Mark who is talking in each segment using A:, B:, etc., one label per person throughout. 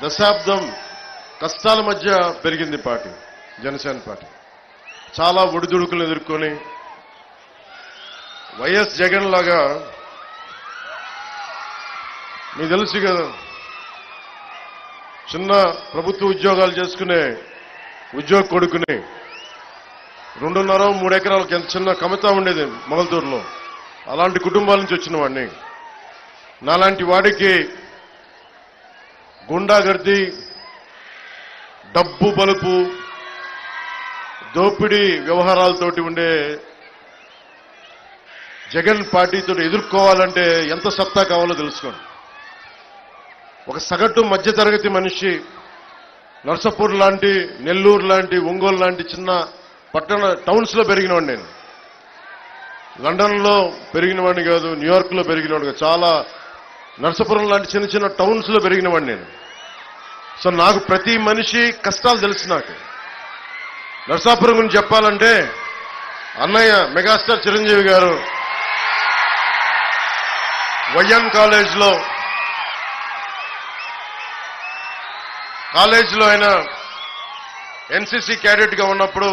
A: దశాబ్దం కష్టాల మధ్య పెరిగింది పార్టీ, జనసేన పార్టీ. చాలా ఒడిదుడుకులు ఎదుర్కొని వైఎస్ జగన్ లాగా మీకు తెలుసు కదా, చిన్న ప్రభుత్వ ఉద్యోగాలు చేసుకునే ఉద్యోగ కొడుకుని 2.5-3 ఎకరాలకు ఎంత చిన్న కమితా ఉండేది మొగల్తూరులో. అలాంటి కుటుంబాల నుంచి వచ్చిన వాడిని. నాలాంటి వాడికి గుండాగర్ది, డబ్బు బలుపు, దోపిడీ వ్యవహారాలతోటి ఉండే జగన్ పార్టీతో ఎదుర్కోవాలంటే ఎంత సత్తా కావాలో తెలుసుకోండి. ఒక సగటు మధ్యతరగతి మనిషి నర్సాపూర్ లాంటి, నెల్లూరు లాంటి, ఒంగోలు లాంటి చిన్న పట్టణ టౌన్స్ లో పెరిగినవాడిని నేను. లండన్ లో పెరిగినవాడిని కాదు, న్యూయార్క్ లో పెరిగినవాడు కాదు, చాలా నర్సాపురం లాంటి చిన్న చిన్న టౌన్స్ లో పెరిగినవాడిని నేను. సో నాకు ప్రతి మనిషి కష్టాలు తెలుసు. నాకు నర్సాపురం గురించి చెప్పాలంటే అన్నయ్య మెగాస్టార్ చిరంజీవి గారు వైఎన్ కాలేజ్లో ఆయన ఎన్సీసీ క్యాడెట్ గా ఉన్నప్పుడు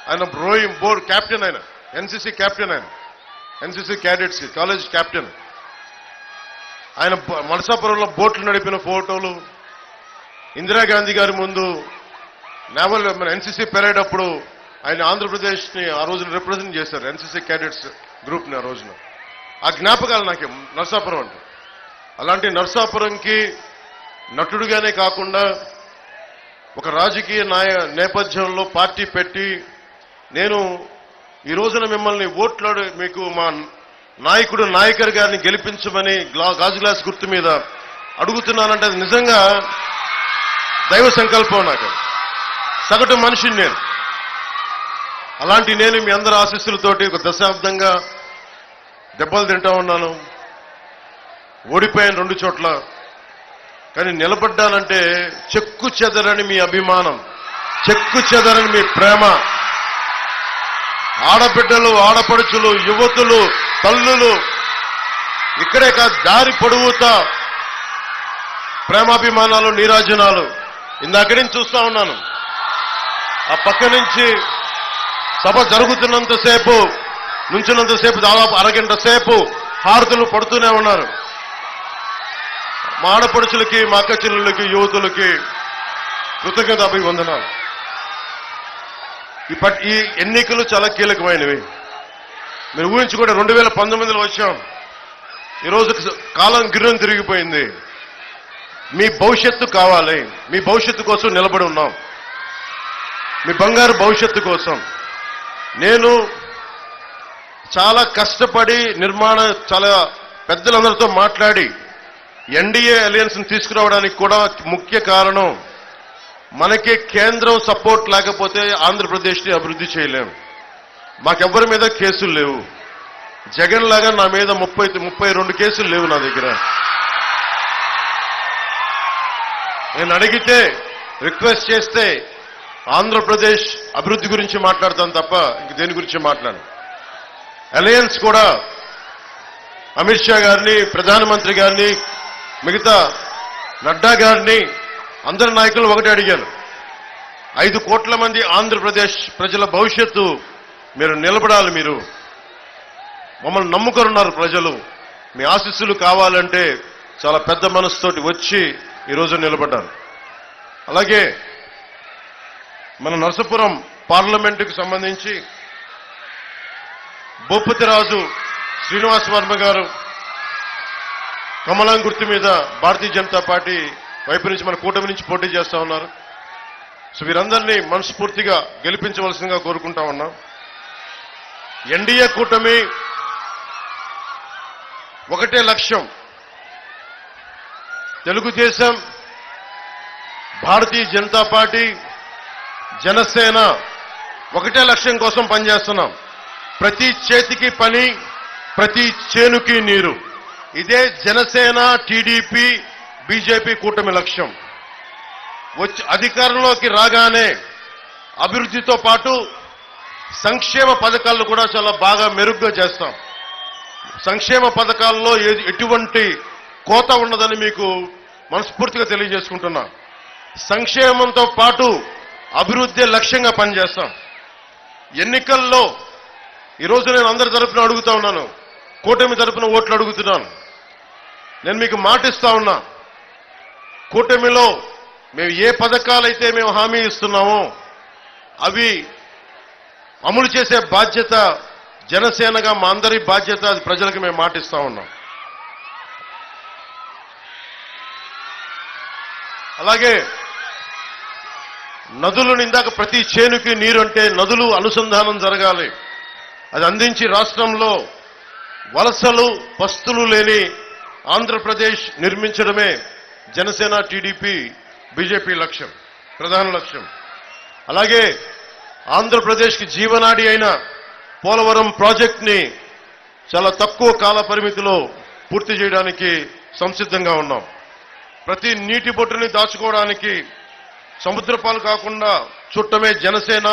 A: ఆయన రోయింగ్ బోర్డ్ క్యాప్టెన్, ఆయన ఎన్సీసీ క్యాప్టెన్, ఆయన ఎన్సీసీ క్యాడెట్స్ కాలేజ్ క్యాప్టెన్. ఆయన నరసాపురంలో బోట్లు నడిపిన ఫోటోలు, ఇందిరాగాంధీ గారి ముందు నేవల్ ఎన్సీసీ పెరేడ్ అప్పుడు ఆయన ఆంధ్రప్రదేశ్ ని ఆ రోజున రిప్రజెంట్ చేశారు, ఎన్సీసీ క్యాడెట్స్ గ్రూప్ ని. ఆ రోజున ఆ జ్ఞాపకాలు నాకు నరసాపురం అంటే. అలాంటి నరసాపురంకి నటుడుగానే కాకుండా ఒక రాజకీయ నేపథ్యంలో పార్టీ పెట్టి నేను ఈ రోజున మిమ్మల్ని ఓట్లాడు మీకు మా నాయకుడు నాయకర్ గారిని గెలిపించమని గాజు గ్లాస్ గుర్తు మీద అడుగుతున్నానంటే అది నిజంగా దైవ సంకల్పం. నాకు సగటు మనిషిని నేను. అలాంటి నేను మీ అందరి ఆశీస్సులతోటి ఒక దశాబ్దంగా దెబ్బలు తింటా ఉన్నాను. ఓడిపోయాను 2 చోట్ల. కానీ నిలబడ్డానంటే చెక్కు చెదరని మీ అభిమానం, చెక్కు చెదరని మీ ప్రేమ, ఆడబిడ్డలు, ఆడపడుచులు, యువతులు, తల్లులు, ఇక్కడే కాదు దారి పొడవుతా ప్రేమాభిమానాలు, నీరాజనాలు. ఇందాక నుంచి చూస్తా ఉన్నాను. ఆ పక్క నుంచి సభ జరుగుతున్నంతసేపు, నుంచినంతసేపు దాదాపు అరగంట సేపు హారతులు పడుతూనే ఉన్నారు. మా ఆడపడుచులకి, మా అక్క చెల్లెళ్ళకి, యువతులకి కృతజ్ఞత అభివందనాలు. ఈ ఎన్నికలు చాలా కీలకమైనవి. మీరు ఊహించుకుంటే 2019లో వచ్చాం. ఈరోజు కాలం గిర్రం తిరిగిపోయింది. మీ భవిష్యత్తు కావాలి. మీ భవిష్యత్తు కోసం నిలబడి ఉన్నాం. మీ బంగారు భవిష్యత్తు కోసం. నేను చాలా కష్టపడి చాలా పెద్దలందరితో మాట్లాడి ఎన్డీఏ అలయన్స్ ని తీసుకురావడానికి కూడా ముఖ్య కారణం మనకి కేంద్రం సపోర్ట్ లేకపోతే ఆంధ్రప్రదేశ్ ని అభివృద్ధి చేయలేం. మాకెవ్వరి మీద కేసులు లేవు. జగన్ లాగా నా మీద 32 కేసులు లేవు నా దగ్గర. నేను అడిగితే, రిక్వెస్ట్ చేస్తే ఆంధ్రప్రదేశ్ అభివృద్ధి గురించి మాట్లాడతాను తప్ప ఇంక దేని గురించి మాట్లాడను. అలయన్స్ కూడా అమిత్ షా గారిని, ప్రధానమంత్రి గారిని, మిగతా నడ్డా గారిని, అందరి నాయకులు ఒకటి అడిగాను. 5 కోట్ల మంది ఆంధ్రప్రదేశ్ ప్రజల భవిష్యత్తు మీరు నిలబడాలి. మీరు మమ్మల్ని నమ్ముకొనున్నారు ప్రజలు. మీ ఆశీస్సులు కావాలంటే చాలా పెద్ద మనసుతోటి వచ్చి ఈరోజు నిలబడ్డాను. అలాగే మన నరసాపురం పార్లమెంటుకు సంబంధించి భూపతిరాజు శ్రీనివాస్ వర్మ గారు కమలం గుర్తు మీద భారతీయ జనతా పార్టీ వైపు నుంచి మన కూటమి నుంచి పోటీ చేస్తా ఉన్నారు. సో వీరందరినీ మనస్ఫూర్తిగా గెలిపించవలసిందిగా కోరుకుంటా ఉన్నాం. ఎన్డీఏ కూటమి ఒకటే లక్ష్యం. తెలుగుదేశం, భారతీయ జనతా పార్టీ, జనసేన ఒకటే లక్ష్యం కోసం పనిచేస్తున్నాం. ప్రతి చేతికి పని, ప్రతి చేనుకి నీరు. ఇదే జనసేన, టీడీపీ, బీజేపీ కూటమి లక్ష్యం. వచ్చి అధికారంలోకి రాగానే అభివృద్ధితో పాటు సంక్షేమ పథకాలను కూడా చాలా బాగా మెరుగ్గా చేస్తాం. సంక్షేమ పథకాల్లో ఎటువంటి కోత ఉండదని మీకు మనస్ఫూర్తిగా తెలియజేసుకుంటున్నా. సంక్షేమంతో పాటు అభివృద్ధి లక్ష్యంగా పనిచేస్తాం. ఎన్నికల్లో ఈరోజు నేను అందరి తరపున అడుగుతా ఉన్నాను, కూటమి తరపున ఓట్లు అడుగుతున్నాను. నేను మీకు మాటిస్తా ఉన్నా, కూటమిలో మేము ఏ పథకాలైతే మేము హామీ ఇస్తున్నామో అవి అమలు చేసే బాధ్యత జనసేనగా మా అందరి బాధ్యత. అది ప్రజలకు మేము మాటిస్తా ఉన్నాం. అలాగే నదులను ఇందాక ప్రతి చేనుకి నీరు అంటే నదులు అనుసంధానం జరగాలి. అది అందించి రాష్ట్రంలో వలసలు పస్తులు లేని ఆంధ్రప్రదేశ్ నిర్మించడమే జనసేన, టీడీపీ, బీజేపీ లక్ష్యం, ప్రధాన లక్ష్యం. అలాగే ఆంధ్రప్రదేశ్కి జీవనాడి అయిన పోలవరం ప్రాజెక్ట్ని చాలా తక్కువ కాల పరిమితిలో పూర్తి చేయడానికి సంసిద్ధంగా ఉన్నాం. ప్రతి నీటి బొట్టుని దాచుకోవడానికి సముద్రపాలు కాకుండా చుట్టమే జనసేన,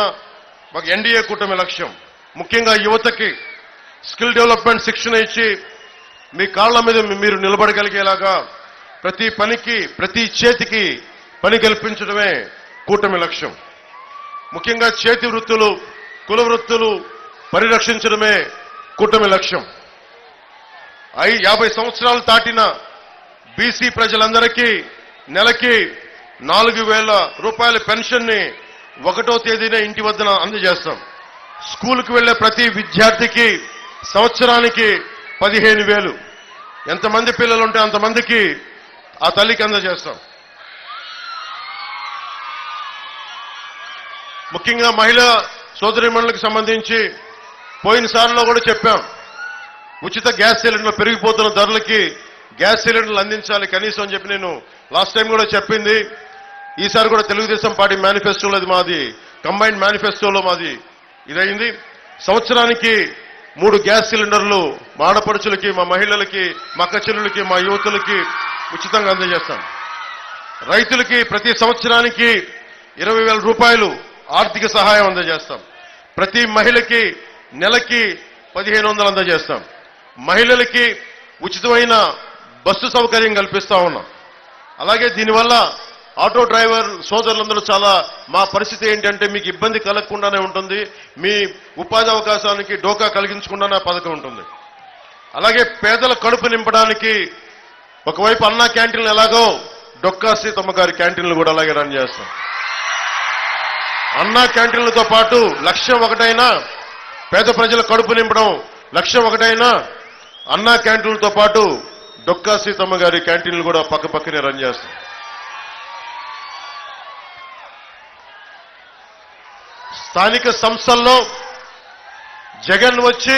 A: మాకు ఎన్డీఏ కూటమి లక్ష్యం. ముఖ్యంగా యువతకి స్కిల్ డెవలప్మెంట్ శిక్షణ ఇచ్చి మీ కాళ్ల మీద మీరు నిలబడగలిగేలాగా ప్రతి పనికి, ప్రతి చేతికి పని కల్పించడమే కూటమి లక్ష్యం. ముఖ్యంగా చేతి వృత్తులు, కుల వృత్తులు పరిరక్షించడమే కూటమి లక్ష్యం. 50 సంవత్సరాలు దాటిన బీసీ ప్రజలందరికీ నెలకి 4,000 రూపాయల పెన్షన్ని 1వ తేదీనే ఇంటి వద్దన అందజేస్తాం. స్కూలుకు వెళ్లే ప్రతి విద్యార్థికి సంవత్సరానికి 15,000. ఎంతమంది పిల్లలు ఉంటే అంతమందికి ఆ తల్లికి అందజేస్తాం. ముఖ్యంగా మహిళా సోదరీమణులకు సంబంధించి పోయినసారిలో కూడా చెప్పాం, ఉచిత గ్యాస్ సిలిండర్లు పెరిగిపోతున్న ధరలకి గ్యాస్ సిలిండర్లు అందించాలి కనీసం అని చెప్పి నేను లాస్ట్ టైం కూడా చెప్పింది. ఈసారి కూడా తెలుగుదేశం పార్టీ మేనిఫెస్టోలో అది మాది, కంబైన్డ్ మేనిఫెస్టోలో మాది ఇదైంది. సంవత్సరానికి 3 గ్యాస్ సిలిండర్లు మా ఆడపడుచులకి, మా మహిళలకి, మా అక్క చెల్లెలకి, మా యువతులకి ఉచితంగా అందజేస్తాం. రైతులకి ప్రతి సంవత్సరానికి 20,000 రూపాయలు ఆర్థిక సహాయం అందజేస్తాం. ప్రతి మహిళకి నెలకి 1,500 అందజేస్తాం. మహిళలకి ఉచితమైన బస్సు సౌకర్యం కల్పిస్తా ఉన్నాం. అలాగే దీనివల్ల ఆటో డ్రైవర్ సోదరులందరూ చాలా, మా పరిస్థితి ఏంటంటే మీకు ఇబ్బంది కలగకుండానే ఉంటుంది, మీ ఉపాధి అవకాశానికి డోకా కలిగించకుండానే పథకం ఉంటుంది. అలాగే పేదల కడుపు నింపడానికి ఒకవైపు అన్నా క్యాంటీన్లు ఎలాగో డొక్కా సీతమ్మ గారి క్యాంటీన్లు కూడా అలాగే రన్ చేస్తాం. అన్నా క్యాంటీన్లతో పాటు లక్ష్యం ఒకటైనా పేద ప్రజల కడుపు నింపడం, లక్ష్యం ఒకటైనా అన్నా క్యాంటీన్లతో పాటు డొక్కా సీతమ్మ గారి క్యాంటీన్లు కూడా పక్కనే రన్ చేస్తాం. స్థానిక సంస్థల్లో జగన్ వచ్చి